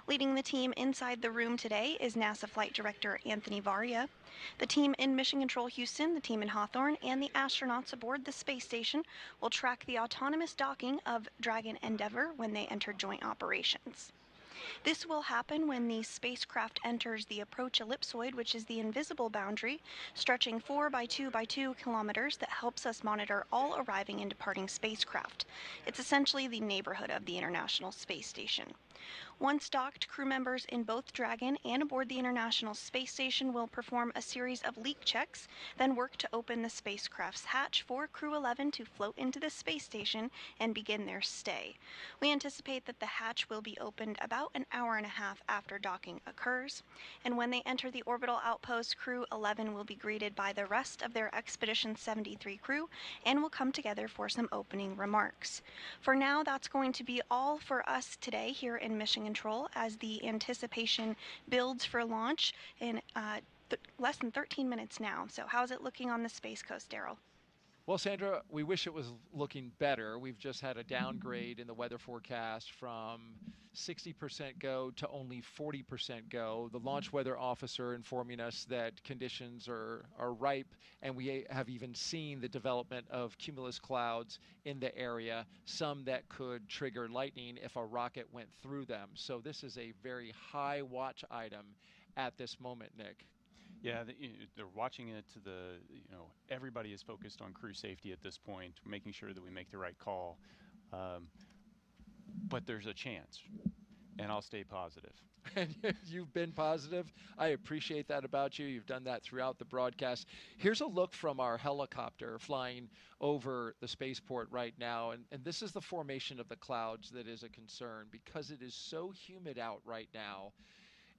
Leading the team inside the room today is NASA Flight Director Anthony Varia. The team in Mission Control Houston, the team in Hawthorne, and the astronauts aboard the space station will track the autonomous docking of Dragon Endeavour when they enter joint operations. This will happen when the spacecraft enters the approach ellipsoid, which is the invisible boundary, stretching 4 by 2 by 2 kilometers that helps us monitor all arriving and departing spacecraft. It's essentially the neighborhood of the International Space Station. Once docked, crew members in both Dragon and aboard the International Space Station will perform a series of leak checks, then work to open the spacecraft's hatch for Crew-11 to float into the space station and begin their stay. We anticipate that the hatch will be opened about an hour and a half after docking occurs, and when they enter the orbital outpost, Crew-11 will be greeted by the rest of their Expedition 73 crew and will come together for some opening remarks. For now, that's going to be all for us today here in Mission Control as the anticipation builds for launch in less than 13 minutes now. So how's it looking on the Space Coast, Daryl? Well, Sandra, we wish it was looking better. We've just had a downgrade in the weather forecast from 60% go to only 40% go. The launch weather officer informing us that conditions are ripe, and we have even seen the development of cumulus clouds in the area, some that could trigger lightning if a rocket went through them. So this is a very high watch item at this moment, Nick. Yeah, they're watching it to everybody is focused on crew safety at this point, making sure that we make the right call. But there's a chance, and I'll stay positive. And you've been positive. I appreciate that about you. You've done that throughout the broadcast. Here's a look from our helicopter flying over the spaceport right now. And this is the formation of the clouds that is a concern because it is so humid out right now.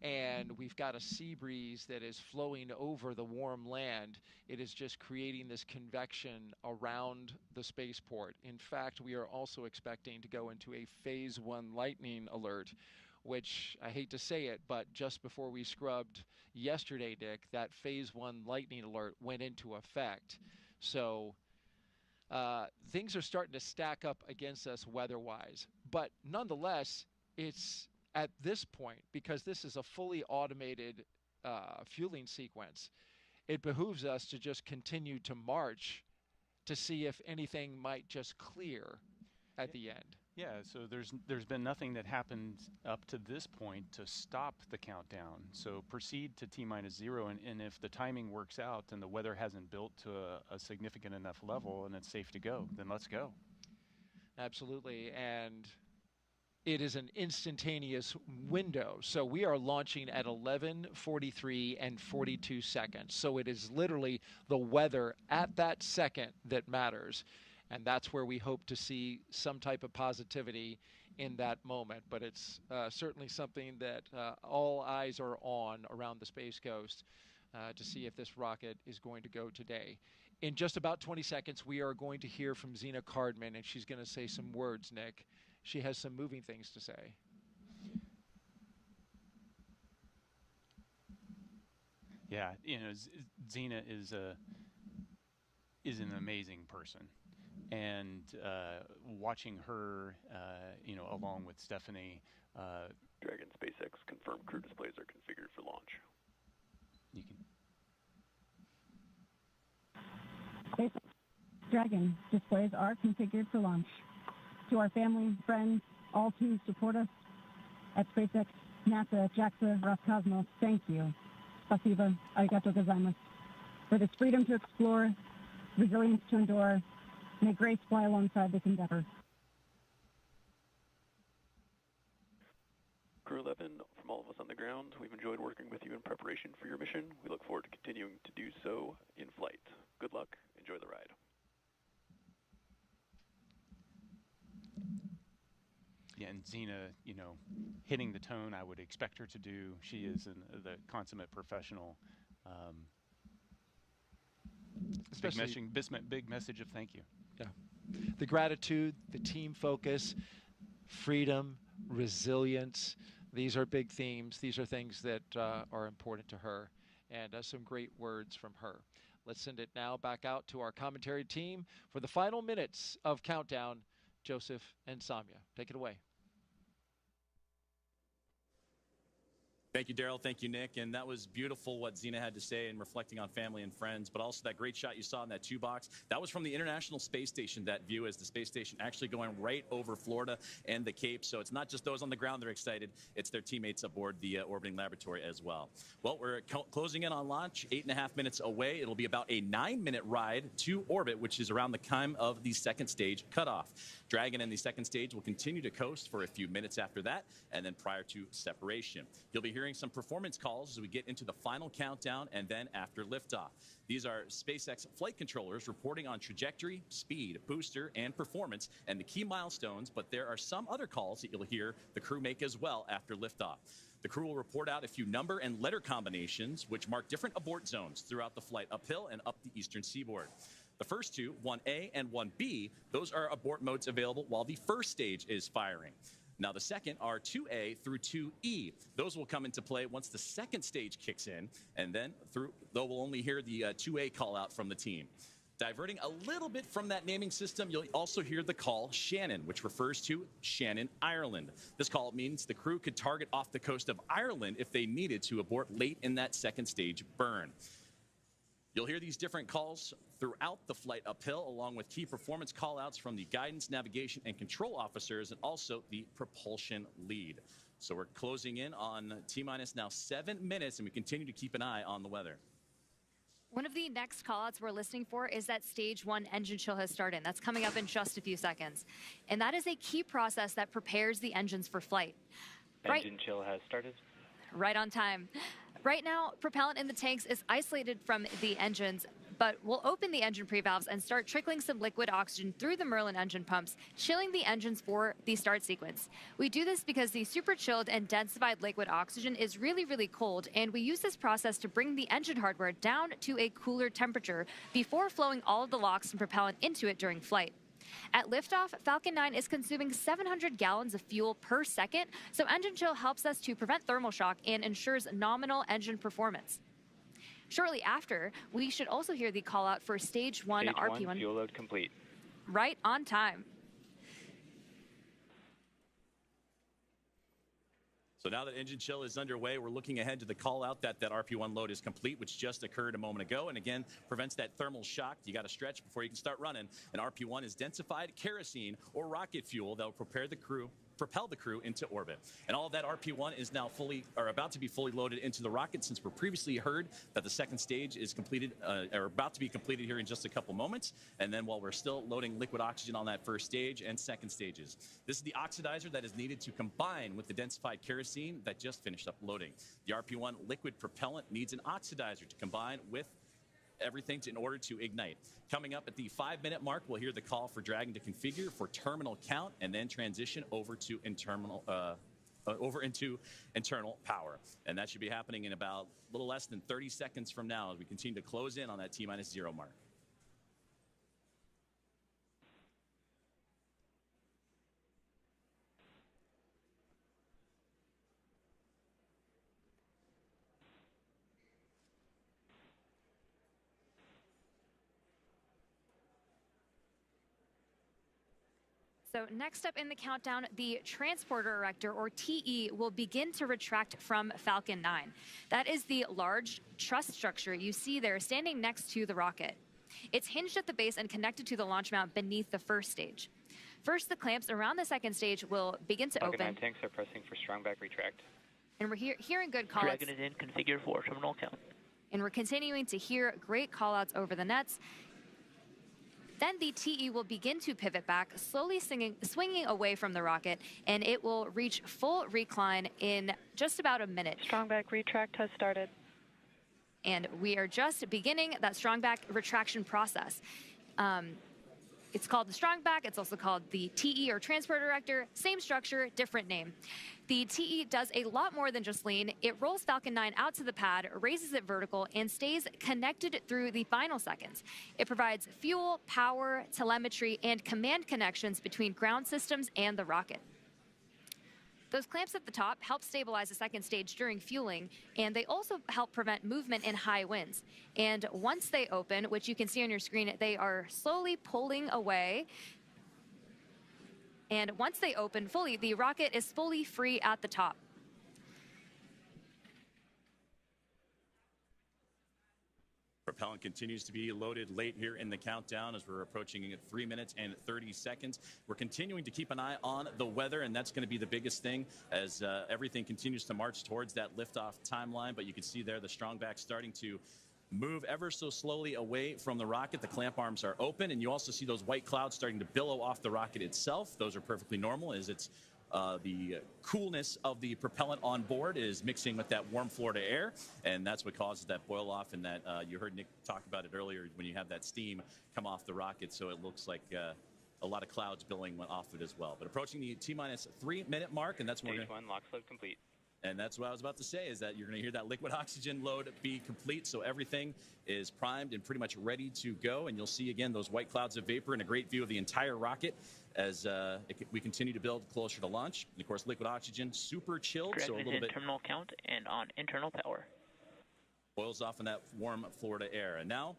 And we've got a sea breeze that is flowing over the warm land. It is just creating this convection around the spaceport. In fact, we are also expecting to go into a phase 1 lightning alert, which I hate to say it, but just before we scrubbed yesterday, Dick, that phase 1 lightning alert went into effect. So things are starting to stack up against us weather-wise. But nonetheless, it's at this point, because this is a fully automated fueling sequence, it behooves us to just continue to march to see if anything might just clear at the end. Yeah, so there's been nothing that happened up to this point to stop the countdown. So proceed to T-0, and if the timing works out and the weather hasn't built to a significant enough level and it's safe to go, then let's go. Absolutely, and it is an instantaneous window. So we are launching at 11:43 and 42 seconds. So it is literally the weather at that second that matters. And that's where we hope to see some type of positivity in that moment. But it's certainly something that all eyes are on around the Space Coast to see if this rocket is going to go today. In just about 20 seconds, we are going to hear from Zena Cardman, and she's going to say some words, Nick. She has some moving things to say. Yeah, Zena is an amazing person, and watching her, along with Stephanie. Dragon SpaceX confirmed crew displays are configured for launch. You can. SpaceX Dragon displays are configured for launch. To our family, friends, all who support us at SpaceX, NASA, JAXA, Roscosmos, thank you. Spasiba, arigato gozaimasu. For this freedom to explore, resilience to endure, may grace fly alongside this endeavor. Crew-11, from all of us on the ground, we've enjoyed working with you in preparation for your mission. We look forward to continuing to do so in flight. Good luck. Enjoy the ride. Yeah, and Zena, hitting the tone I would expect her to do. She is the consummate professional. Especially big message of thank you. Yeah, the gratitude, the team focus, freedom, resilience. These are big themes. These are things that are important to her, and some great words from her. Let's send it now back out to our commentary team for the final minutes of Countdown. Joseph and Samia, take it away. Thank you, Daryl. Thank you, Nick. And that was beautiful what Zena had to say and reflecting on family and friends, but also that great shot you saw in that 2-box. That was from the International Space Station, that view as the space station actually going right over Florida and the Cape. So it's not just those on the ground that are excited, it's their teammates aboard the orbiting laboratory as well. Well, we're closing in on launch, 8.5 minutes away. It'll be about a 9-minute ride to orbit, which is around the time of the second stage cutoff. Dragon and the second stage will continue to coast for a few minutes after that, and then prior to separation. You'll be hearing some performance calls as we get into the final countdown and then after liftoff. These are SpaceX flight controllers reporting on trajectory, speed, booster, and performance, and the key milestones, but there are some other calls that you'll hear the crew make as well after liftoff. The crew will report out a few number and letter combinations, which mark different abort zones throughout the flight uphill and up the eastern seaboard. The first two, 1A and 1B, those are abort modes available while the first stage is firing. Now the second are 2A through 2E. Those will come into play once the second stage kicks in, and then though we'll only hear the 2A call out from the team. Diverting a little bit from that naming system, you'll also hear the call Shannon, which refers to Shannon, Ireland. This call means the crew could target off the coast of Ireland if they needed to abort late in that second stage burn. You'll hear these different calls throughout the flight uphill, along with key performance callouts from the guidance, navigation, and control officers, and also the propulsion lead. So we're closing in on T-minus now 7 minutes, and we continue to keep an eye on the weather. One of the next callouts we're listening for is that stage 1 engine chill has started. That's coming up in just a few seconds. And that is a key process that prepares the engines for flight. Engine chill has started. Right on time. Right now, propellant in the tanks is isolated from the engines, but we'll open the engine pre-valves and start trickling some liquid oxygen through the Merlin engine pumps, chilling the engines for the start sequence. We do this because the super chilled and densified liquid oxygen is really, really cold, and we use this process to bring the engine hardware down to a cooler temperature before flowing all of the LOX and propellant into it during flight. At liftoff, Falcon 9 is consuming 700 gallons of fuel per second, so engine chill helps us to prevent thermal shock and ensures nominal engine performance. Shortly after, we should also hear the call out for stage 1 RP1. Fuel load complete. Right on time. So now that engine chill is underway, we're looking ahead to the call out that RP1 load is complete, which just occurred a moment ago, and again prevents that thermal shock. You got to stretch before you can start running. And RP1 is densified kerosene or rocket fuel that will propel the crew into orbit. And all of that RP1 is now about to be fully loaded into the rocket, since we're previously heard that the second stage is completed, or about to be completed here in just a couple moments. And then while we're still loading liquid oxygen on that first stage and second stages. This is the oxidizer that is needed to combine with the densified kerosene that just finished up loading. The RP1 liquid propellant needs an oxidizer to combine with everything in order to ignite. Coming up at the 5-minute mark, we'll hear the call for Dragon to configure for terminal count and then transition over to into internal power. And that should be happening in about a little less than 30 seconds from now as we continue to close in on that T-0 mark. So next up in the countdown, the transporter erector, or TE, will begin to retract from Falcon 9. That is the large truss structure you see there standing next to the rocket. It's hinged at the base and connected to the launch mount beneath the first stage. First, the clamps around the second stage will begin to Falcon open. 9 tanks are pressing for Strongback retract. And we're hearing good callouts. Dragon is in, configure for terminal count. And we're continuing to hear great callouts over the nets. Then the TE will begin to pivot back, slowly swinging away from the rocket, and it will reach full recline in just about a minute. Strongback retract has started. And we are just beginning that Strongback retraction process. It's called the Strongback. It's also called the TE, or transport erector. Same structure, different name. The TE does a lot more than just lean. It rolls Falcon 9 out to the pad, raises it vertical, and stays connected through the final seconds. It provides fuel, power, telemetry, and command connections between ground systems and the rocket. Those clamps at the top help stabilize the second stage during fueling, and they also help prevent movement in high winds. And once they open, which you can see on your screen, they are slowly pulling away. And once they open fully, the rocket is fully free at the top. Propellant continues to be loaded late here in the countdown as we're approaching 3 minutes and 30 seconds. We're continuing to keep an eye on the weather, and that's going to be the biggest thing as everything continues to march towards that liftoff timeline. But you can see there the Strongback starting to move ever so slowly away from the rocket. The clamp arms are open, and you also see those white clouds starting to billow off the rocket itself. Those are perfectly normal as it's the coolness of the propellant on board is mixing with that warm Florida air, and that's what causes that boil off, and that you heard Nick talk about it earlier when you have that steam come off the rocket, so it looks like a lot of clouds billowing off it as well. But approaching the T-minus 3 minute mark, and that's when Stage 1 LOX load complete. And that's what I was about to say, is that you're going to hear that liquid oxygen load be complete. So everything is primed and pretty much ready to go. And you'll see, again, those white clouds of vapor and a great view of the entire rocket as we continue to build closer to launch. And, of course, liquid oxygen, super chilled. Dragon so a little is bit in terminal count and on internal power. boils off in that warm Florida air. And now,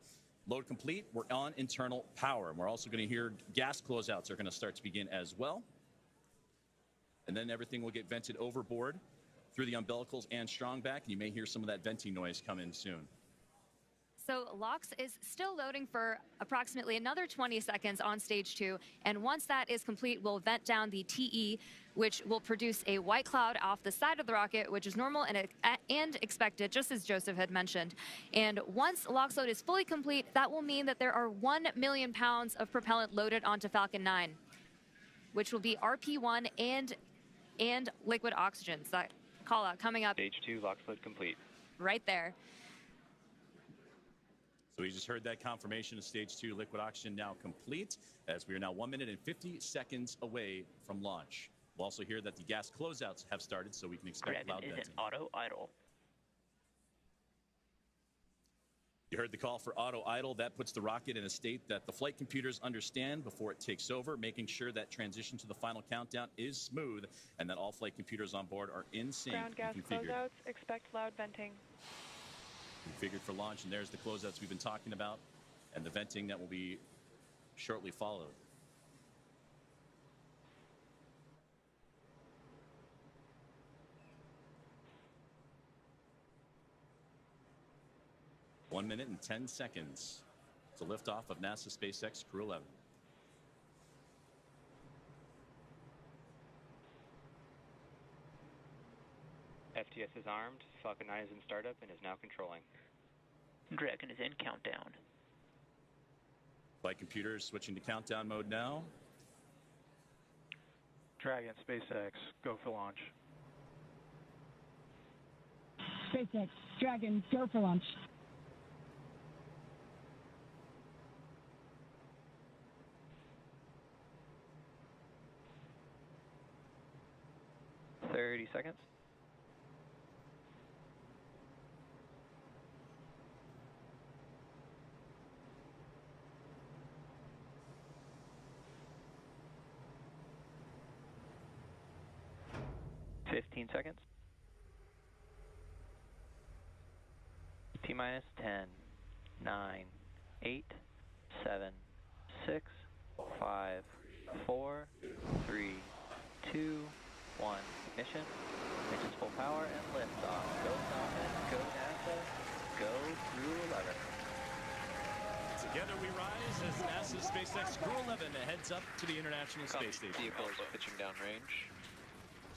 load complete. We're on internal power. And we're also going to hear gas closeouts are going to start to begin as well. And then everything will get vented overboard through the umbilicals and Strongback, and you may hear some of that venting noise come in soon. So LOX is still loading for approximately another 20 seconds on stage 2, and once that is complete, we'll vent down the TE, which will produce a white cloud off the side of the rocket, which is normal and expected, just as Joseph had mentioned. And once LOX load is fully complete, that will mean that there are 1 million pounds of propellant loaded onto Falcon 9, which will be RP1 and liquid oxygen. So that call out coming up. Stage 2 LOX load complete. Right there. So we just heard that confirmation of stage 2 liquid oxygen now complete, as we are now 1 minute and 50 seconds away from launch. We'll also hear that the gas closeouts have started, so we can expect Dragon loud is venting. in auto idle. You heard the call for auto idle. That puts the rocket in a state that the flight computers understand before it takes over, making sure that transition to the final countdown is smooth and that all flight computers on board are in sync Ground gas and configured. closeouts, expect loud venting. Configured for launch, and there's the closeouts we've been talking about and the venting that will be shortly followed. One minute and 10 seconds to liftoff of NASA SpaceX Crew-11. FTS is armed. Falcon 9 is in startup and is now controlling. Dragon is in countdown. Flight computers switching to countdown mode now. Dragon, SpaceX, go for launch. SpaceX, Dragon, go for launch. Seconds. Seconds. T-minus 10, 9, 8, 7, 6, 5, 4, 3, 2, 1. Ignition. Engines full power and liftoff. Go Falcon, go NASA, go Crew-11. Together we rise as NASA's SpaceX Crew-11 heads up to the International Space Station. Vehicle is pitching downrange.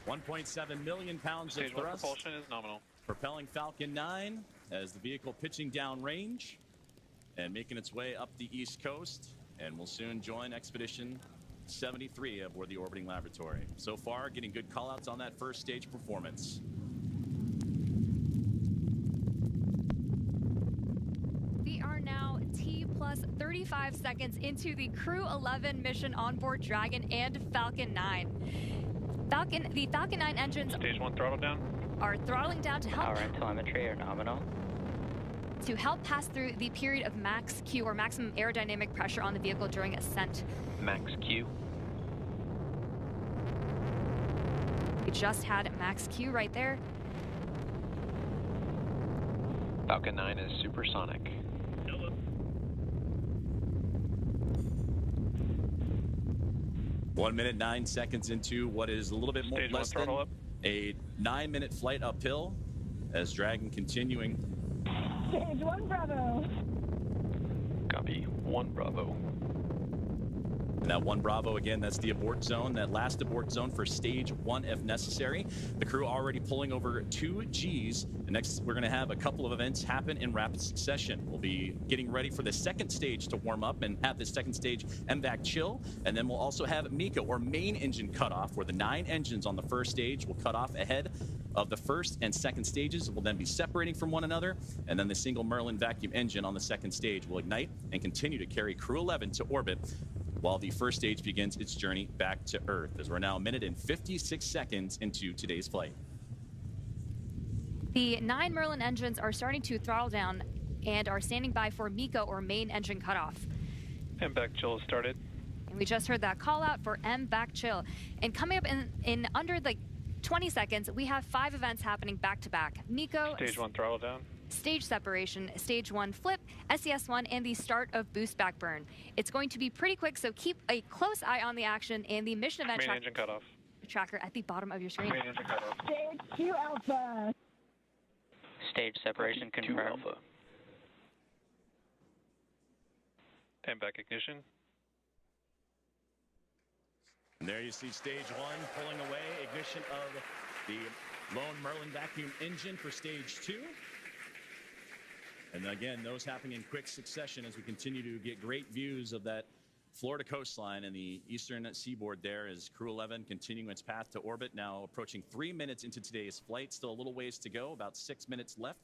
1.7 million pounds Stage of 1 thrust. propulsion is nominal. Propelling Falcon 9 as the vehicle pitching downrange and making its way up the East Coast, and will soon join Expedition 73 aboard the orbiting laboratory. So far, getting good callouts on that first stage performance. We are now T plus 35 seconds into the Crew-11 mission on board Dragon and Falcon 9. The Falcon 9 engines Stage 1 throttle down. are throttling down to help Power and telemetry are nominal. pass through the period of max Q, or maximum aerodynamic pressure on the vehicle during ascent. Max Q. We just had max Q right there. Falcon 9 is supersonic. 1 minute 9 seconds into what is a little bit more Stage 1 less than throttle up. a 9-minute flight uphill as Dragon continuing. Stage 1 Bravo. Copy. 1 Bravo. And that 1 Bravo, again, that's the abort zone, that last abort zone for stage 1 if necessary. The crew already pulling over 2 Gs. And next, we're going to have a couple of events happen in rapid succession. We'll be getting ready for the second stage to warm up and have this second stage MVAC chill. And then we'll also have MECA, or main engine cutoff, where the 9 engines on the first stage will cut off ahead of the first and second stages. Will then be separating from one another. And then the single Merlin vacuum engine on the second stage will ignite and continue to carry Crew-11 to orbit, while the first stage begins its journey back to Earth, as we're now 1 minute and 56 seconds into today's flight. The 9 Merlin engines are starting to throttle down and are standing by for MECA, or main engine cutoff. MVAC chill has started. And we just heard that call out for MVAC chill. And coming up in under like 20 seconds, we have 5 events happening back to back. MECA, Stage 1 throttle down. stage separation, stage 1 flip, SES1, and the start of boost back burn. It's going to be pretty quick, so keep a close eye on the action and the mission event Main engine cutoff. tracker at the bottom of your screen. Main engine cutoff. Stage 2 Alpha. Stage separation Copy. 2 confirmed. Alpha. MVAC ignition. And there you see stage 1 pulling away, ignition of the lone Merlin vacuum engine for stage 2. And again, those happening in quick succession as we continue to get great views of that Florida coastline and the eastern seaboard there, as Crew-11 continuing its path to orbit, now approaching 3 minutes into today's flight. Still a little ways to go, about 6 minutes left,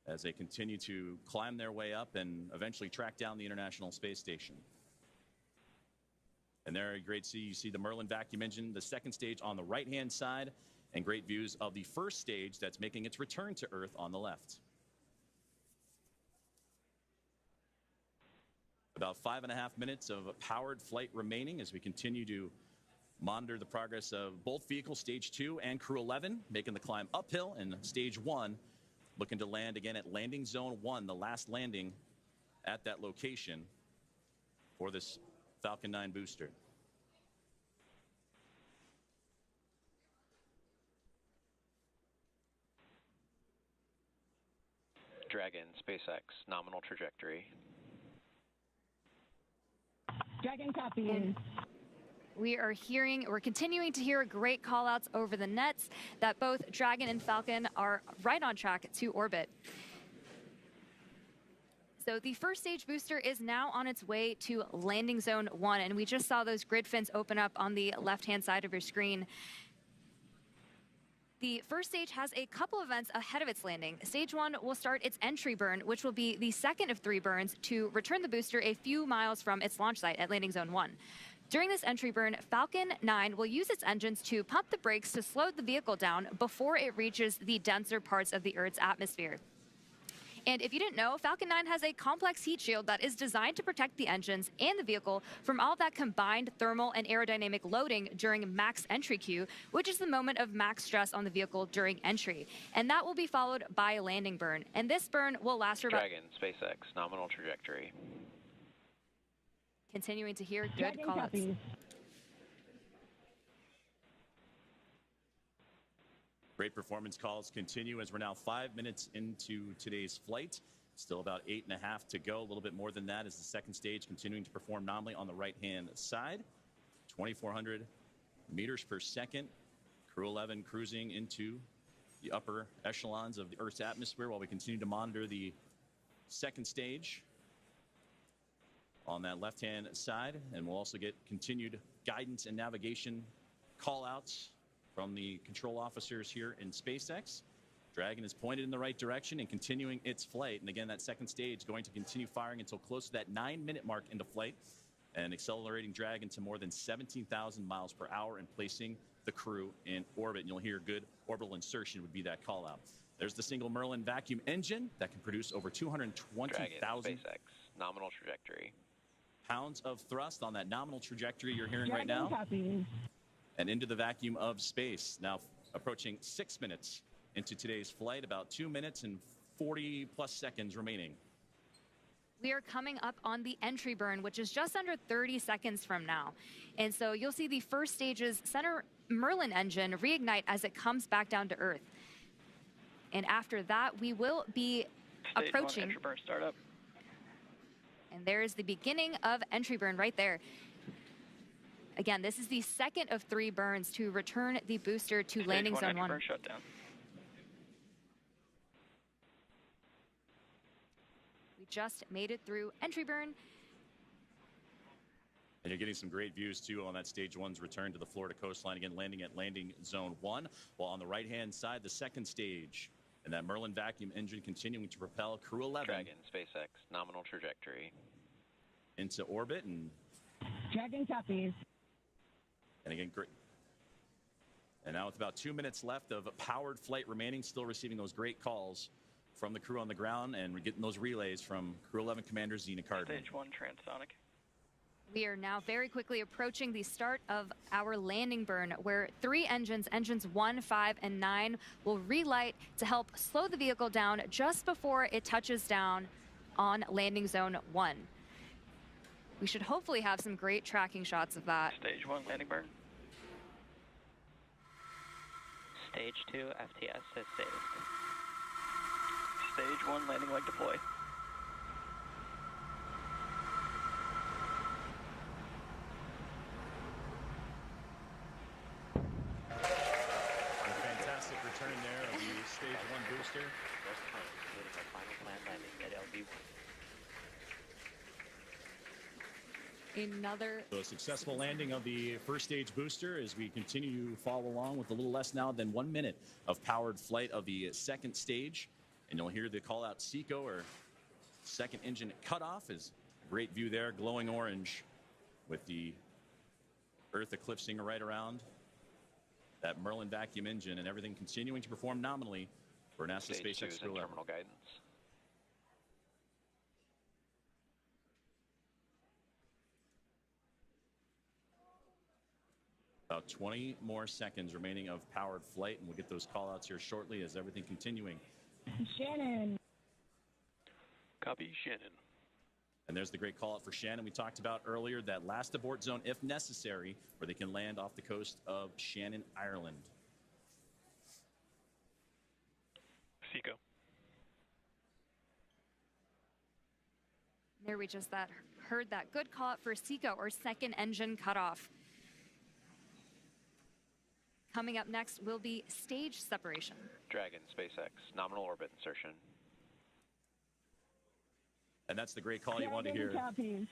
as they continue to climb their way up and eventually track down the International Space Station. And there, great see, you see the Merlin vacuum engine, the second stage on the right-hand side, and great views of the first stage that's making its return to Earth on the left. About 5.5 minutes of powered flight remaining as we continue to monitor the progress of both vehicles, stage 2 and Crew-11, making the climb uphill, and stage 1 looking to land again at landing zone 1, the last landing at that location for this Falcon 9 booster. Dragon, SpaceX, nominal trajectory. Dragon copy. We're continuing to hear great call outs over the nets that both Dragon and Falcon are right on track to orbit. So the first stage booster is now on its way to landing zone 1, and we just saw those grid fins open up on the left-hand side of your screen. The first stage has a couple events ahead of its landing. Stage 1 will start its entry burn, which will be the second of 3 burns to return the booster a few miles from its launch site at landing zone 1. During this entry burn, Falcon 9 will use its engines to pump the brakes to slow the vehicle down before it reaches the denser parts of the Earth's atmosphere. And if you didn't know, Falcon 9 has a complex heat shield that is designed to protect the engines and the vehicle from all that combined thermal and aerodynamic loading during max entry Q, which is the moment of max stress on the vehicle during entry. And that will be followed by a landing burn. And this burn will last for about... Dragon, SpaceX, nominal trajectory. Continuing to hear good Dragon call-outs. copy. Great performance calls continue as we're now 5 minutes into today's flight. Still about 8.5 to go, a little bit more than that as the second stage continuing to perform nominally on the right-hand side. 2,400 meters per second. Crew-11 cruising into the upper echelons of the Earth's atmosphere while we continue to monitor the second stage on that left-hand side. And we'll also get continued guidance and navigation call-outs from the control officers here in SpaceX. Dragon is pointed in the right direction and continuing its flight. And again, that second stage going to continue firing until close to that 9-minute mark into flight, and accelerating Dragon to more than 17,000 miles per hour and placing the crew in orbit. And you'll hear good orbital insertion would be that call out. There's the single Merlin vacuum engine that can produce over 220,000 SpaceX, nominal trajectory. pounds of thrust on that nominal trajectory you're hearing Dragon right now. copy. And into the vacuum of space. Now approaching 6 minutes into today's flight, about 2 minutes and 40 plus seconds remaining. We are coming up on the entry burn, which is just under 30 seconds from now. And so you'll see the first stage's center Merlin engine reignite as it comes back down to Earth. And after that, we will be Stage approaching... 1 entry burn startup. And there's the beginning of entry burn right there. Again, this is the second of 3 burns to return the booster to landing zone 1. Burn shutdown. We just made it through entry burn. And you're getting some great views, too, on that Stage 1's return to the Florida coastline. Again, landing at landing zone 1. While on the right-hand side, the second stage. And that Merlin vacuum engine continuing to propel Crew-11. Dragon, SpaceX, nominal trajectory. Into orbit. And Dragon copies. And again, great. And now with about 2 minutes left of powered flight remaining, still receiving those great calls from the crew on the ground. And we're getting those relays from Crew-11 Commander Zena Cardin. Stage 1 transonic. We are now very quickly approaching the start of our landing burn, where 3 engines, engines 1, 5, and 9, will relight to help slow the vehicle down just before it touches down on landing zone 1. We should hopefully have some great tracking shots of that. Stage 1 landing burn. Stage 2 FTS has saved. Stage 1 landing leg deploy. Fantastic return there of the Stage 1 booster. West Point, completing our final planned landing at LV1. So a successful landing of the first stage booster as we continue to follow along with a little less now than 1 minute of powered flight of the second stage. And you'll hear the call out SECO, or second engine cutoff. Is a great view there, glowing orange with the Earth eclipsing right around that Merlin vacuum engine, and everything continuing to perform nominally for NASA Stage 2 SpaceX is in Crew-11. terminal guidance. About 20 more seconds remaining of powered flight, and we'll get those call outs here shortly as everything continuing. Shannon. Copy, Shannon. And there's the great call out for Shannon we talked about earlier, that last abort zone if necessary, where they can land off the coast of Shannon, Ireland. SECO. There we just heard that good call out for SECO, or second engine cutoff. Coming up next will be stage separation. Dragon, SpaceX, nominal orbit insertion. And that's the great call you want to hear. Copies.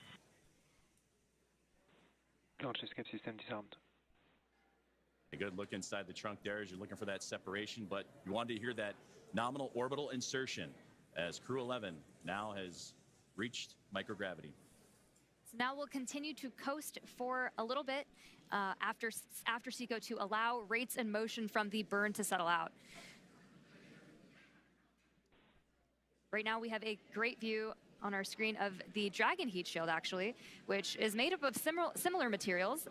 Launch escape system disarmed. A good look inside the trunk there as you're looking for that separation, but you wanted to hear that nominal orbital insertion as Crew-11 now has reached microgravity. So now we'll continue to coast for a little bit after SECO to allow rates and motion from the burn to settle out. Right now we have a great view on our screen of the Dragon heat shield, actually, which is made up of similar materials.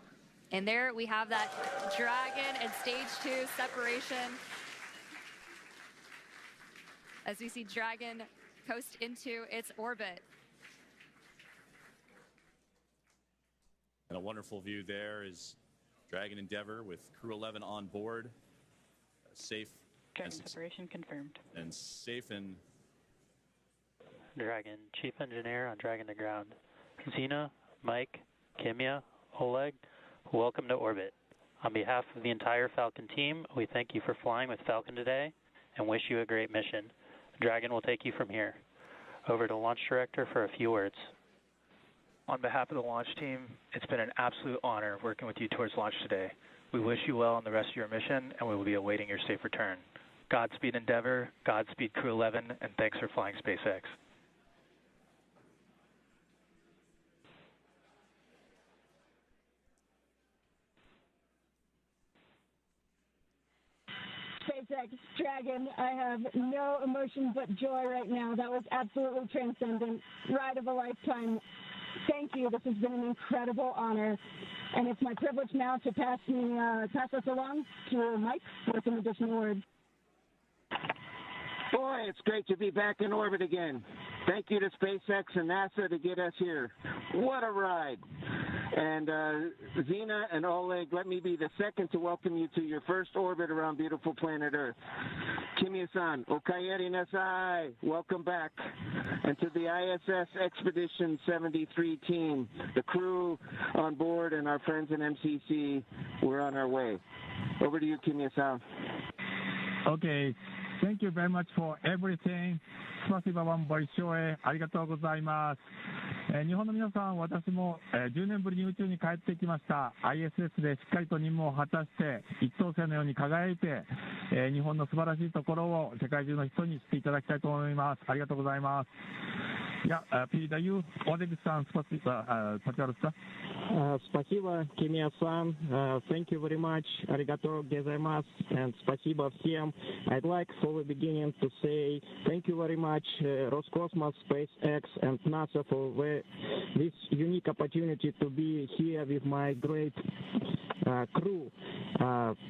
And there we have that Dragon and stage 2 separation as we see Dragon coast into its orbit. And a wonderful view there is Dragon Endeavour with Crew-11 on board. Safe. Dragon separation confirmed. And safe and... Dragon, Chief Engineer on Dragon to ground. Zena, Mike, Kimya, Oleg, welcome to orbit. On behalf of the entire Falcon team, we thank you for flying with Falcon today and wish you a great mission. Dragon will take you from here. Over to Launch Director for a few words. On behalf of the launch team, it's been an absolute honor working with you towards launch today. We wish you well on the rest of your mission, and we will be awaiting your safe return. Godspeed Endeavour, Godspeed Crew-11, and thanks for flying SpaceX. SpaceX, Dragon, I have no emotion but joy right now. That was absolutely transcendent. Ride of a lifetime. Thank you. This has been an incredible honor. And it's my privilege now to pass us along to Mike with some additional words. Boy, it's great to be back in orbit again. Thank you to SpaceX and NASA to get us here. What a ride. And Zena and Oleg, let me be the second to welcome you to your first orbit around beautiful planet Earth. Kimya-san, okayeri nasai, welcome back. And to the ISS Expedition 73 team, the crew on board and our friends in MCC, we're on our way. Over to you, Kimya-san. Okay, thank you very much for everything. スパシバワンボイショーへありがとうございます。日本の皆さん、私も、10年ぶりに宇宙に帰ってきました。ISS でしっかりと任務を果たして一等星のように輝いて、日本の素晴らしいところを世界中の人に知っていただきたいと思います。ありがとうございます。Я передаю Олег-сан, пожалуйста. Спасибо, Kimya-san. Thank you very much. Arigato gozaimasu. And спасибо всем. I'd like for the beginning to say thank you very much, Roscosmos, SpaceX, and NASA for this unique opportunity to be here with my great crew.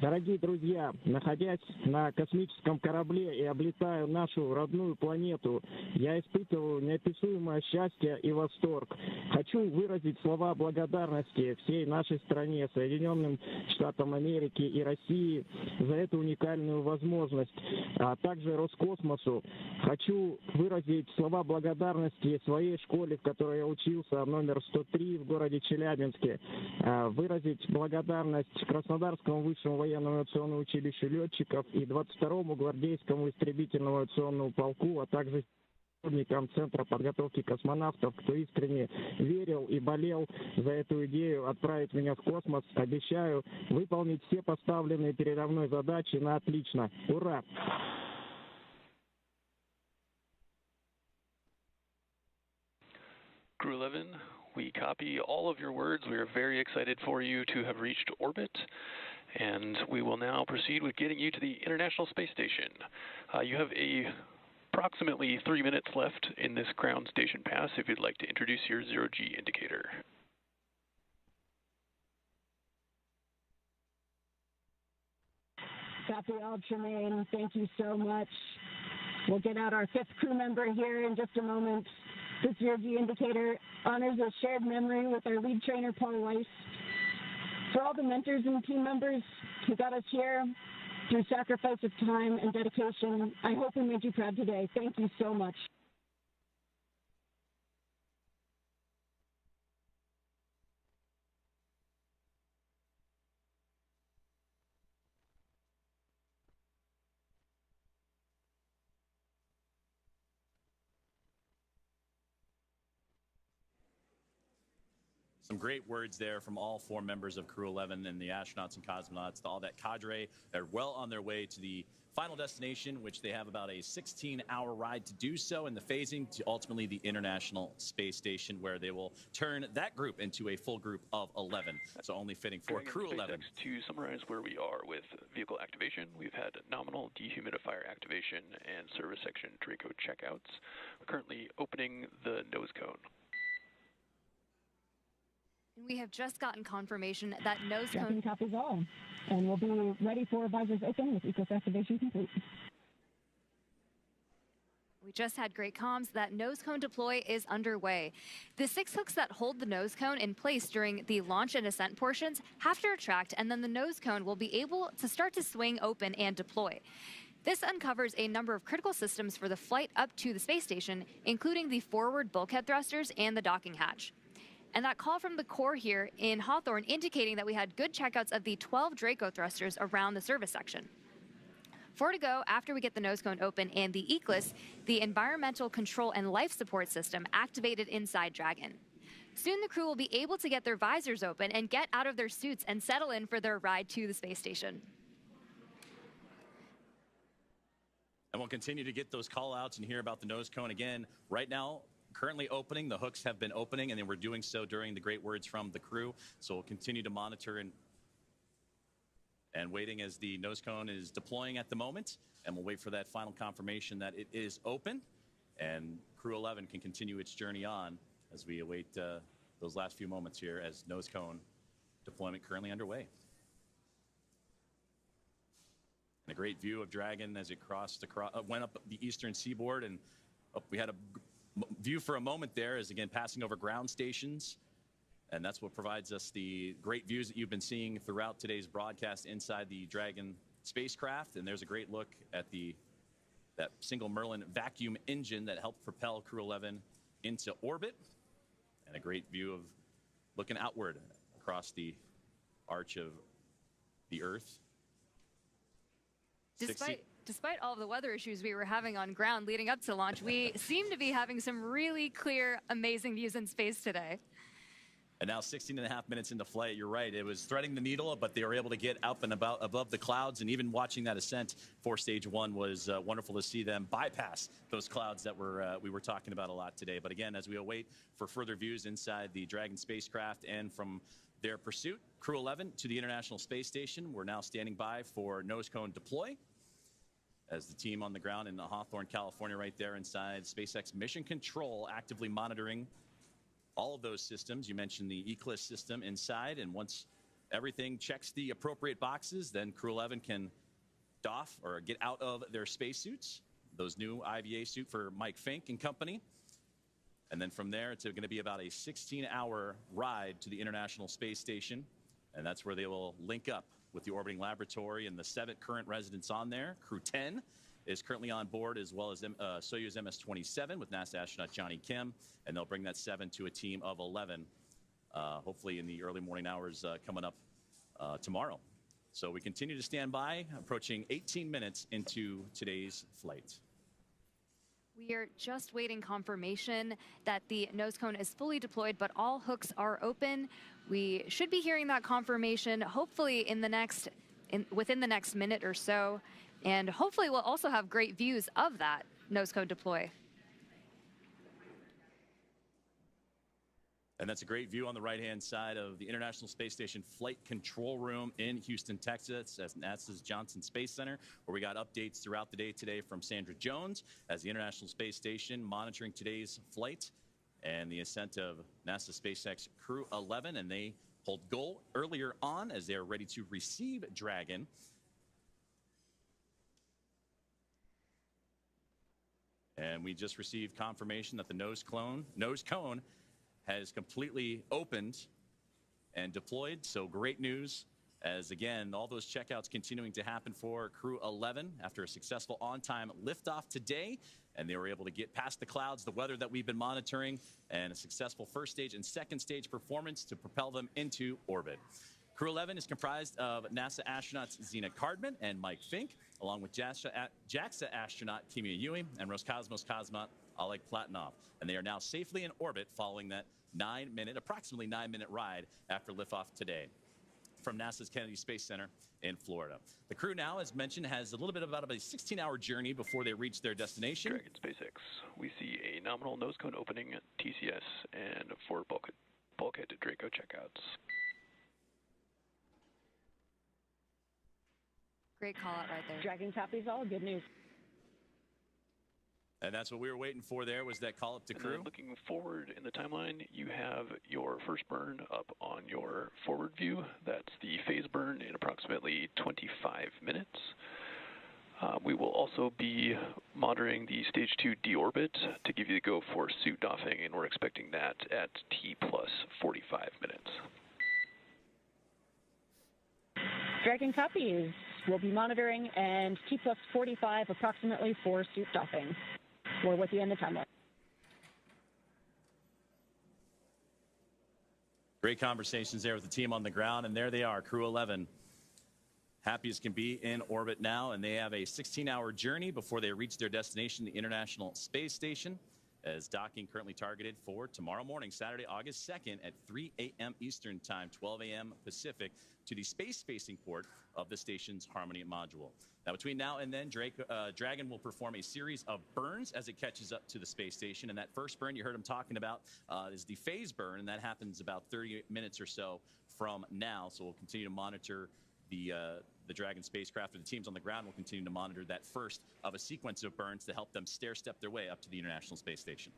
Дорогие друзья, находясь на космическом корабле и облетая нашу родную планету, я испытываю неописуемое счастье и восторг. Хочу выразить слова благодарности всей нашей стране, Соединенным Штатам Америки и России за эту уникальную возможность, а также Роскосмосу. Хочу выразить слова благодарности своей школе, в которой я учился, номер 103 в городе Челябинске, выразить благодарность Краснодарскому высшему военному авиационному училищу летчиков и 22-му гвардейскому истребительному авиационному полку, а также сотрудникам Центра подготовки космонавтов, кто искренне верил и болел за эту идею отправить меня в космос. Обещаю выполнить все поставленные передо мной задачи на отлично. Ура! Crew-11, we copy all of your words. We are very excited for you to have reached orbit, and we will now proceed with getting you to the International Space Station. You have approximately 3 minutes left in this ground station pass if you'd like to introduce your 0G indicator. Copy all, Tremaine. Thank you so much. We'll get out our 5th crew member here in just a moment. This 0G indicator honors a shared memory with our lead trainer, Paul Weiss. For all the mentors and team members who got us here through sacrifice of time and dedication, I hope we made you proud today. Thank you so much. Some great words there from all 4 members of Crew-11 and the astronauts and cosmonauts, all that cadre. They're well on their way to the final destination, which they have about a 16-hour ride to do so, and the phasing to ultimately the International Space Station, where they will turn that group into a full group of 11. So only fitting for Crew-11. To summarize where we are with vehicle activation, we've had nominal dehumidifier activation and service section Draco checkouts. We're currently opening the nose cone. We have just gotten confirmation that nose cone copies all, and we'll be ready for visors open with ECOS activation complete. We just had great comms that nose cone deploy is underway. The 6 hooks that hold the nose cone in place during the launch and ascent portions have to retract, and then the nose cone will be able to start to swing open and deploy. This uncovers a number of critical systems for the flight up to the space station, including the forward bulkhead thrusters and the docking hatch. And that call from the core here in Hawthorne indicating that we had good checkouts of the 12 Draco thrusters around the service section. 4 to go after we get the nose cone open and the ECLIS, the environmental control and life support system, activated inside Dragon. Soon the crew will be able to get their visors open and get out of their suits and settle in for their ride to the space station. And we'll continue to get those call outs and hear about the nose cone again. Right now, currently opening. The hooks have been opening, and they were doing so during the great words from the crew. So we'll continue to monitor and waiting as the nose cone is deploying at the moment. And we'll wait for that final confirmation that it is open. And Crew-11 can continue its journey on as we await those last few moments here as nose cone deployment currently underway. And a great view of Dragon as it went up the eastern seaboard, and we had a view for a moment there as, again, passing over ground stations And that's what provides us the great views that you've been seeing throughout today's broadcast inside the Dragon spacecraft. And there's a great look at that single Merlin vacuum engine that helped propel Crew-11 into orbit. And a great view of looking outward across the arch of the Earth. Despite all of the weather issues we were having on ground leading up to launch, we seem to be having some really clear, amazing views in space today. And now 16.5 minutes into flight, you're right. It was threading the needle, but they were able to get up and about above the clouds. And even watching that ascent for stage one was wonderful to see them bypass those clouds that we were talking about a lot today. But again, as we await for further views inside the Dragon spacecraft and from their pursuit, Crew-11 to the International Space Station, we're now standing by for nose cone deploy as the team on the ground in Hawthorne, California, right there inside SpaceX Mission Control, actively monitoring all of those systems. You mentioned the Eclipse system inside, and once everything checks the appropriate boxes, then Crew-11 can doff or get out of their spacesuits, those new IVA suit for Mike Fink and company. And then from there, it's going to be about a 16-hour ride to the International Space Station, and that's where they will link up with the orbiting laboratory and the 7 current residents on there. Crew-10 is currently on board, as well as Soyuz MS-27 with NASA astronaut Johnny Kim, and they'll bring that 7 to a team of 11, hopefully in the early morning hours coming up tomorrow. So we continue to stand by, approaching 18 minutes into today's flight. We are just waiting confirmation that the nose cone is fully deployed, but all hooks are open. We should be hearing that confirmation hopefully within the next minute or so. And hopefully we'll also have great views of that nose cone deploy. And that's a great view on the right-hand side of the International Space Station Flight Control Room in Houston, Texas, at NASA's Johnson Space Center, where we got updates throughout the day today from Sandra Jones as the International Space Station monitoring today's flight and the ascent of NASA SpaceX Crew-11. And they pulled goal earlier on as they are ready to receive Dragon. And we just received confirmation that the nose cone has completely opened and deployed. So great news, as again, all those checkouts continuing to happen for Crew-11 after a successful on-time liftoff today. And they were able to get past the clouds, the weather that we've been monitoring, and a successful first stage and second stage performance to propel them into orbit. Crew-11 is comprised of NASA astronauts Zena Cardman and Mike Fink, along with JAXA astronaut Kimia Ewing and Roscosmos cosmonaut Oleg Platonov. And they are now safely in orbit following that approximately 9-minute ride after liftoff today from NASA's Kennedy Space Center in Florida. The crew now, as mentioned, has a little bit about a 16-hour journey before they reach their destination. Dragon SpaceX, we see a nominal nose cone opening at TCS and 4 bulkhead to Draco checkouts. Great call out right there. Dragon copies all. Good news. And that's what we were waiting for there, was that call up to crew. Looking forward in the timeline, you have your first burn up on your forward view. That's the phase burn in approximately 25 minutes. We will also be monitoring the stage 2 deorbit to give you the go for suit doffing, and we're expecting that at T plus 45 minutes. Dragon copies. We'll be monitoring, and T plus 45 approximately for suit doffing. We're with you in the timeline. Great conversations there with the team on the ground, and there they are, Crew-11. Happy as can be in orbit now, and they have a 16-hour journey before they reach their destination, the International Space Station, as docking currently targeted for tomorrow morning, Saturday, August 2nd at 3 a.m. Eastern Time, 12 a.m. Pacific, to the space-facing port of the station's Harmony module. Now, between now and then, Dragon will perform a series of burns as it catches up to the space station. And that first burn you heard him talking about is the phase burn, and that happens about 30 minutes or so from now. So we'll continue to monitor the Dragon spacecraft, or the teams on the ground will continue to monitor that first of a sequence of burns to help them stair-step their way up to the International Space Station.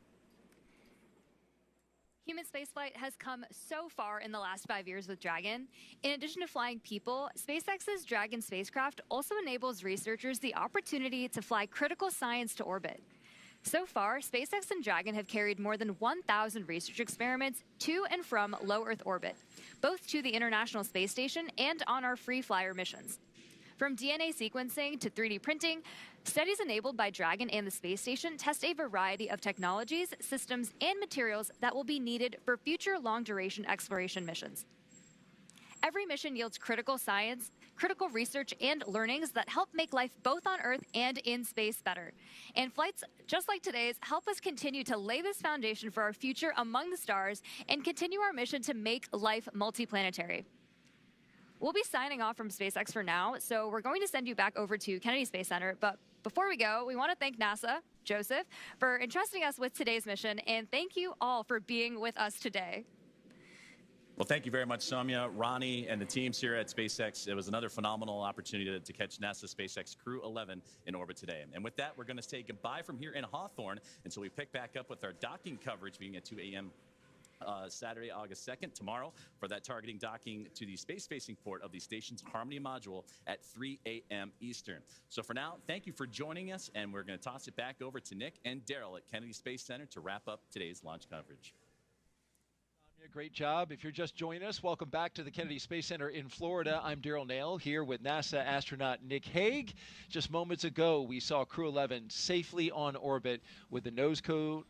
Human spaceflight has come so far in the last 5 years with Dragon. In addition to flying people, SpaceX's Dragon spacecraft also enables researchers the opportunity to fly critical science to orbit. So far, SpaceX and Dragon have carried more than 1,000 research experiments to and from low Earth orbit, both to the International Space Station and on our free flyer missions. From DNA sequencing to 3D printing, studies enabled by Dragon and the space station test a variety of technologies, systems, and materials that will be needed for future long-duration exploration missions. Every mission yields critical science, critical research, and learnings that help make life both on Earth and in space better. And flights just like today's help us continue to lay this foundation for our future among the stars and continue our mission to make life multiplanetary. We'll be signing off from SpaceX for now, so we're going to send you back over to Kennedy Space Center. But before we go, we want to thank NASA, Joseph, for entrusting us with today's mission, and thank you all for being with us today. Well, thank you very much, Soumya, Ronnie, and the teams here at SpaceX. It was another phenomenal opportunity to catch NASA SpaceX Crew-11 in orbit today. And with that, we're going to say goodbye from here in Hawthorne until we pick back up with our docking coverage beginning at 2 a.m. Saturday, August 2nd, tomorrow, for that targeting docking to the space-facing port of the station's Harmony module at 3 a.m. Eastern. So for now, thank you for joining us, and we're going to toss it back over to Nick and Daryl at Kennedy Space Center to wrap up today's launch coverage. Great job. If you're just joining us, welcome back to the Kennedy Space Center in Florida. I'm Daryl Nail here with NASA astronaut Nick Hague. Just moments ago, we saw Crew-11 safely on orbit with the nose cone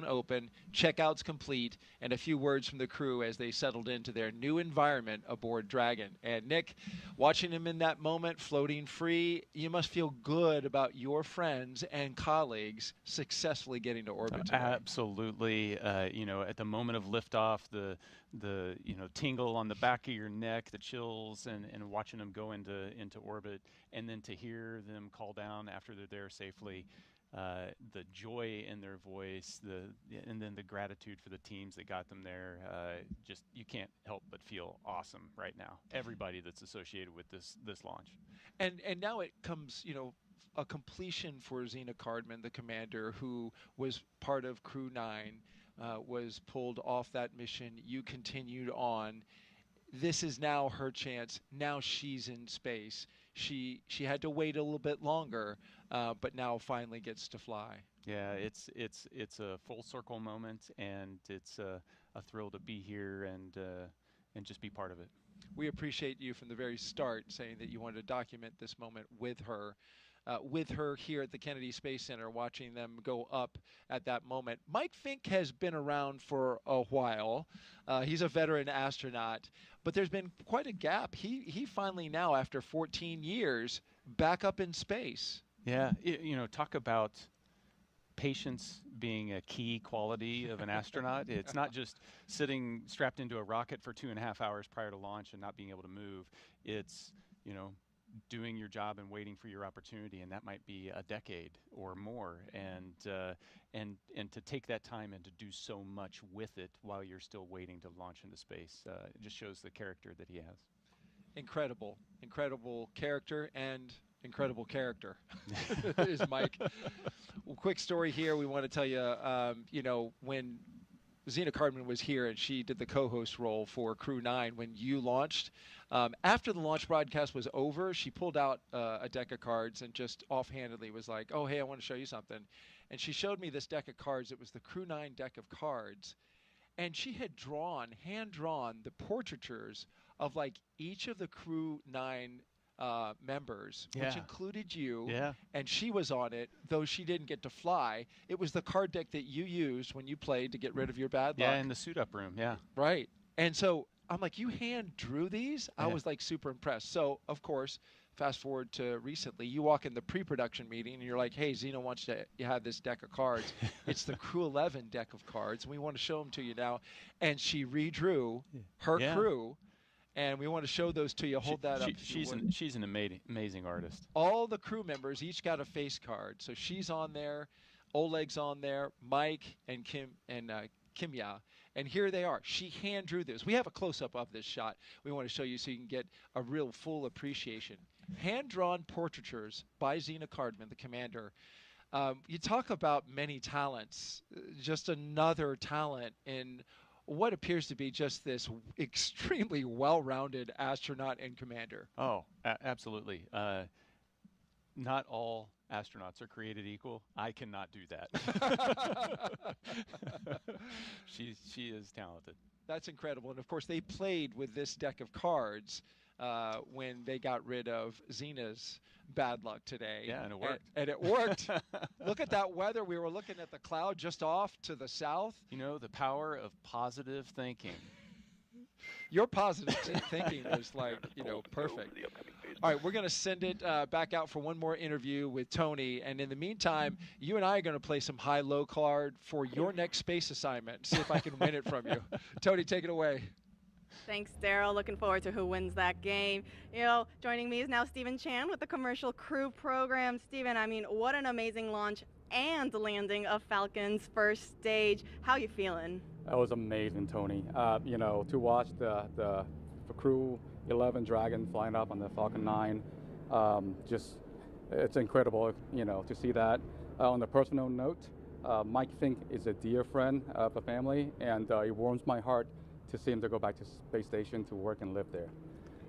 open, checkouts complete, and a few words from the crew as they settled into their new environment aboard Dragon. And Nick, watching him in that moment, floating free, you must feel good about your friends and colleagues successfully getting to orbit today. Absolutely. You know, at the moment of liftoff, the tingle on the back of your neck, the chills, and watching them go into orbit, and then to hear them call down after they're there safely, the joy in their voice, and then the gratitude for the teams that got them there. Just you can't help but feel awesome right now. Everybody that's associated with this launch. And now it comes, a completion for Zena Cardman, the commander, who was part of Crew-9. Was pulled off that mission. You continued on. This is now her chance. Now she's in space. She had to wait a little bit longer, but now finally gets to fly. Yeah, it's a full circle moment, and it's a thrill to be here and just be part of it. We appreciate you from the very start saying that you wanted to document this moment with her. Here at the Kennedy Space Center, watching them go up at that moment. Mike Fink has been around for a while. He's a veteran astronaut, but there's been quite a gap. He finally now, after 14 years, back up in space. Yeah, talk about patience being a key quality of an astronaut. It's not just sitting strapped into a rocket for 2.5 hours prior to launch and not being able to move. It's, doing your job and waiting for your opportunity, and that might be a decade or more, and to take that time and to do so much with it while you're still waiting to launch into space, it just shows the character that he has. Incredible character, and incredible character is Mike. Well, quick story here. We want to tell you, when Zena Cardman was here and she did the co-host role for Crew-9 when you launched. After the launch broadcast was over, she pulled out a deck of cards and just offhandedly was like, oh, hey, I want to show you something. And she showed me this deck of cards. It was the Crew-9 deck of cards. And she had hand-drawn the portraitures of each of the Crew-9 members, which included you, and she was on it, though she didn't get to fly. It was the card deck that you used when you played to get rid of your bad luck. Yeah, in the suit-up room, Right. And so I'm like, you hand-drew these? I was super impressed. So, of course, fast forward to recently, you walk in the pre-production meeting and you're like, hey, Zena wants to have this deck of cards. It's the Crew-11 deck of cards, and we want to show them to you now. And she redrew her crew. And we want to show those to you. Hold that up. She's an amazing artist. All the crew members each got a face card. So she's on there, Oleg's on there, Mike and Kimya. And here they are. She hand drew this. We have a close-up of this shot. We want to show you so you can get a real full appreciation. Hand-drawn portraitures by Zena Cardman, the commander. You talk about many talents. Just another talent in what appears to be just this extremely well-rounded astronaut and commander. Oh, absolutely. Not all astronauts are created equal. I cannot do that. She is talented. That's incredible. And of course, they played with this deck of cards when they got rid of Zena's bad luck today. Yeah, and it worked. And it worked. Look at that weather. We were looking at the cloud just off to the south. You know, the power of positive thinking. Your positive thinking was like, perfect. All right, we're going to send it back out for one more interview with Tony. And in the meantime, you and I are going to play some high-low card for your next space assignment. See if I can win it from you. Tony, take it away. Thanks, Daryl. Looking forward to who wins that game. Joining me is now Stephen Chan with the Commercial Crew program. Stephen, what an amazing launch and landing of Falcon's first stage. How you feeling? That was amazing, Tony. To watch the Crew-11 Dragon flying up on the Falcon 9, it's incredible, to see that. On a personal note, Mike Fink is a dear friend of the family, and it warms my heart to see him to go back to space station to work and live there.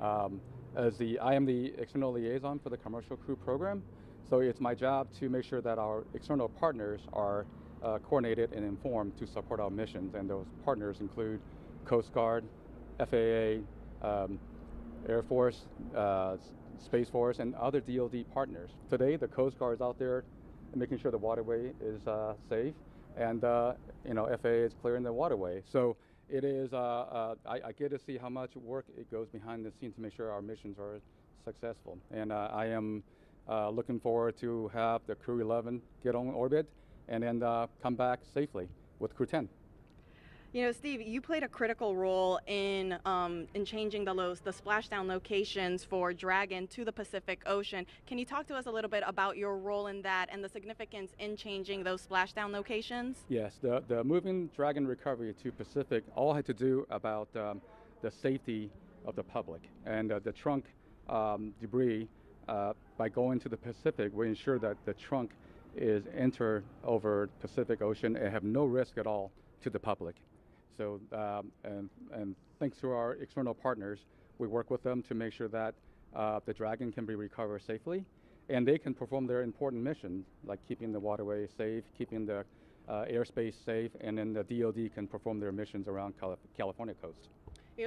I am the external liaison for the Commercial Crew program, so it's my job to make sure that our external partners are coordinated and informed to support our missions, and those partners include Coast Guard, FAA, Air Force, Space Force, and other DoD partners. Today, the Coast Guard is out there making sure the waterway is safe, and FAA is clearing the waterway. So it is. I get to see how much work it goes behind the scenes to make sure our missions are successful, and I am looking forward to have the Crew-11 get on orbit and then come back safely with Crew-10. Steve, you played a critical role in changing the splashdown locations for Dragon to the Pacific Ocean. Can you talk to us a little bit about your role in that and the significance in changing those splashdown locations? Yes, the moving Dragon recovery to Pacific all had to do about the safety of the public, and the trunk debris. By going to the Pacific, we ensure that the trunk is entered over Pacific Ocean and have no risk at all to the public. So, and thanks to our external partners, we work with them to make sure that the Dragon can be recovered safely, and they can perform their important missions, like keeping the waterway safe, keeping the airspace safe, and then the DoD can perform their missions around California coast.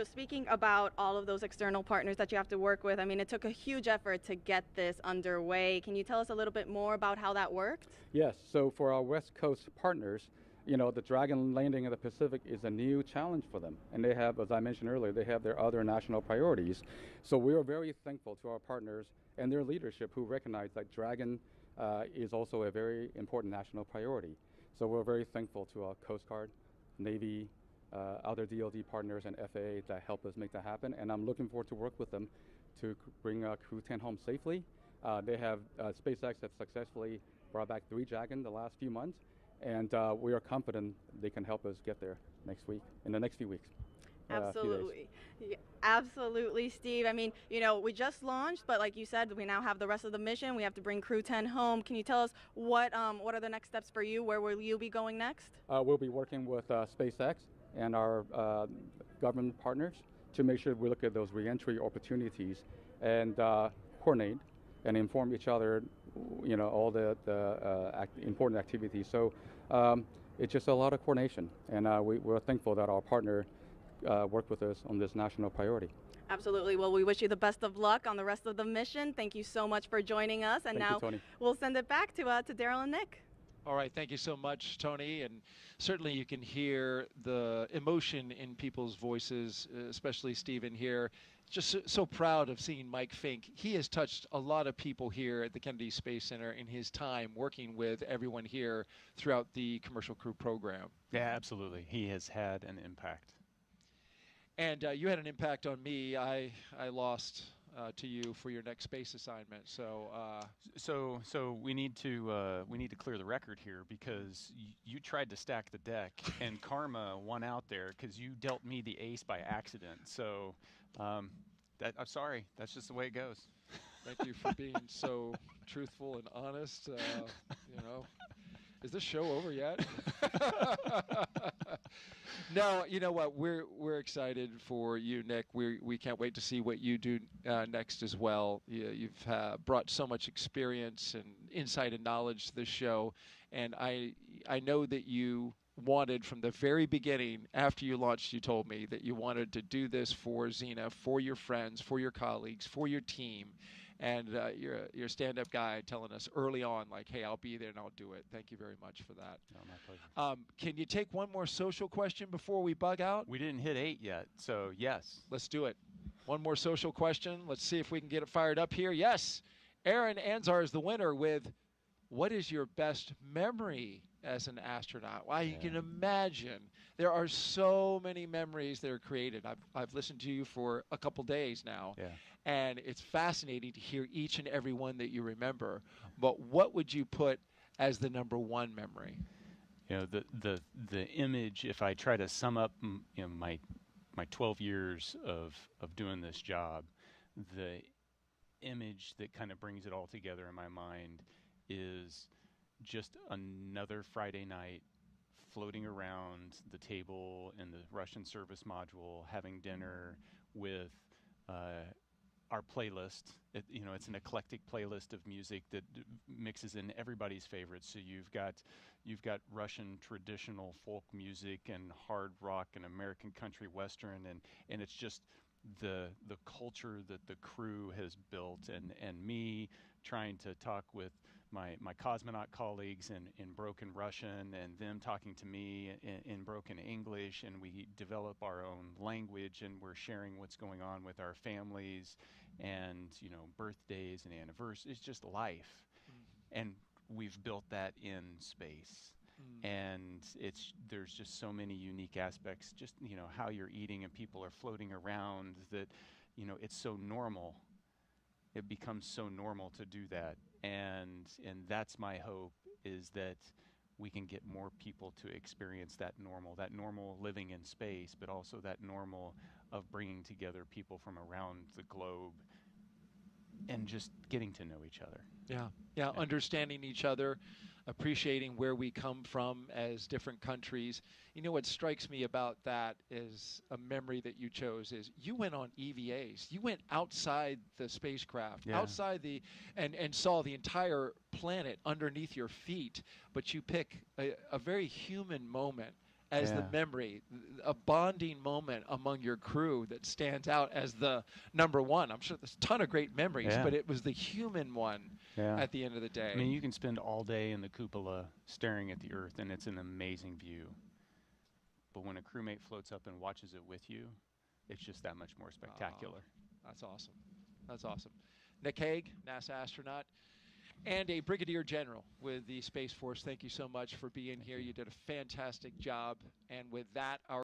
Speaking about all of those external partners that you have to work with, it took a huge effort to get this underway. Can you tell us a little bit more about how that worked? Yes, so for our West Coast partners, the Dragon landing in the Pacific is a new challenge for them. And they have, as I mentioned earlier, they have their other national priorities. So we are very thankful to our partners and their leadership who recognize that Dragon is also a very important national priority. So we're very thankful to our Coast Guard, Navy, other DoD partners and FAA that help us make that happen, and I'm looking forward to work with them to bring Crew-10 home safely. They have SpaceX has successfully brought back 3 Dragon the last few months, and we are confident they can help us get there in the next few weeks. Absolutely. Absolutely, Steve. We just launched, but like you said, we now have the rest of the mission. We have to bring Crew-10 home. Can you tell us what are the next steps for you? Where will you be going next? We'll be working with SpaceX and our government partners to make sure we look at those reentry opportunities and coordinate and inform each other, all the important activities. So it's just a lot of coordination, and we're thankful that our partner worked with us on this national priority. Absolutely. Well, we wish you the best of luck on the rest of the mission. Thank you so much for joining us. And now we'll send it back to Daryl and Nick. All right, thank you so much, Tony. And certainly you can hear the emotion in people's voices, especially Stephen here. Just so proud of seeing Mike Fink. He has touched a lot of people here at the Kennedy Space Center in his time working with everyone here throughout the Commercial Crew program. Yeah, absolutely. He has had an impact. And you had an impact on me. I lost to you for your next space assignment. So we need to clear the record here, because you tried to stack the deck and karma won out there because you dealt me the ace by accident. So I'm sorry. That's just the way it goes. Thank you for being so truthful and honest. Is this show over yet? No, you know what? We're excited for you, Nick. We can't wait to see what you do next as well. You've brought so much experience and insight and knowledge to the show. And I know that you wanted from the very beginning, after you launched, you told me that you wanted to do this for Xena, for your friends, for your colleagues, for your team. And you're a stand-up guy telling us early on, like, hey, I'll be there and I'll do it. Thank you very much for that. No, my pleasure. Can you take one more social question before we bug out? We didn't hit 8 yet, so yes. Let's do it. One more social question. Let's see if we can get it fired up here. Yes, Aaron Anzar is the winner with, what is your best memory as an astronaut? Well, you can imagine there are so many memories that are created. I've listened to you for a couple days now, and it's fascinating to hear each and every one that you remember. But what would you put as the number one memory? You know, the image, if I try to sum up my 12 years of doing this job, the image that kind of brings it all together in my mind is just another Friday night floating around the table in the Russian service module, having dinner with our playlist. It's an eclectic playlist of music that mixes in everybody's favorites. So you've got Russian traditional folk music and hard rock and American country western, and it's just the culture that the crew has built, and me trying to talk with my cosmonaut colleagues in broken Russian, and them talking to me in broken English, and we develop our own language, and we're sharing what's going on with our families, and birthdays and anniversaries. It's just life, and we've built that in space. And there's just so many unique aspects, just how you're eating and people are floating around, that it's so normal. It becomes so normal to do that, and that's my hope, is that we can get more people to experience that normal living in space, but also that normal of bringing together people from around the globe and just getting to know each other. Yeah, understanding each other, appreciating where we come from as different countries. What strikes me about that is a memory that you chose is you went on EVAs. You went outside the spacecraft, outside and saw the entire planet underneath your feet, but you pick a very human moment as the memory, a bonding moment among your crew that stands out as the number one. I'm sure there's a ton of great memories, but it was the human one at the end of the day. I mean, you can spend all day in the cupola staring at the Earth, and it's an amazing view. But when a crewmate floats up and watches it with you, it's just that much more spectacular. That's awesome. That's awesome. Nick Hague, NASA astronaut, and a brigadier general with the Space Force. Thank you so much for being here. You did a fantastic job. And with that, our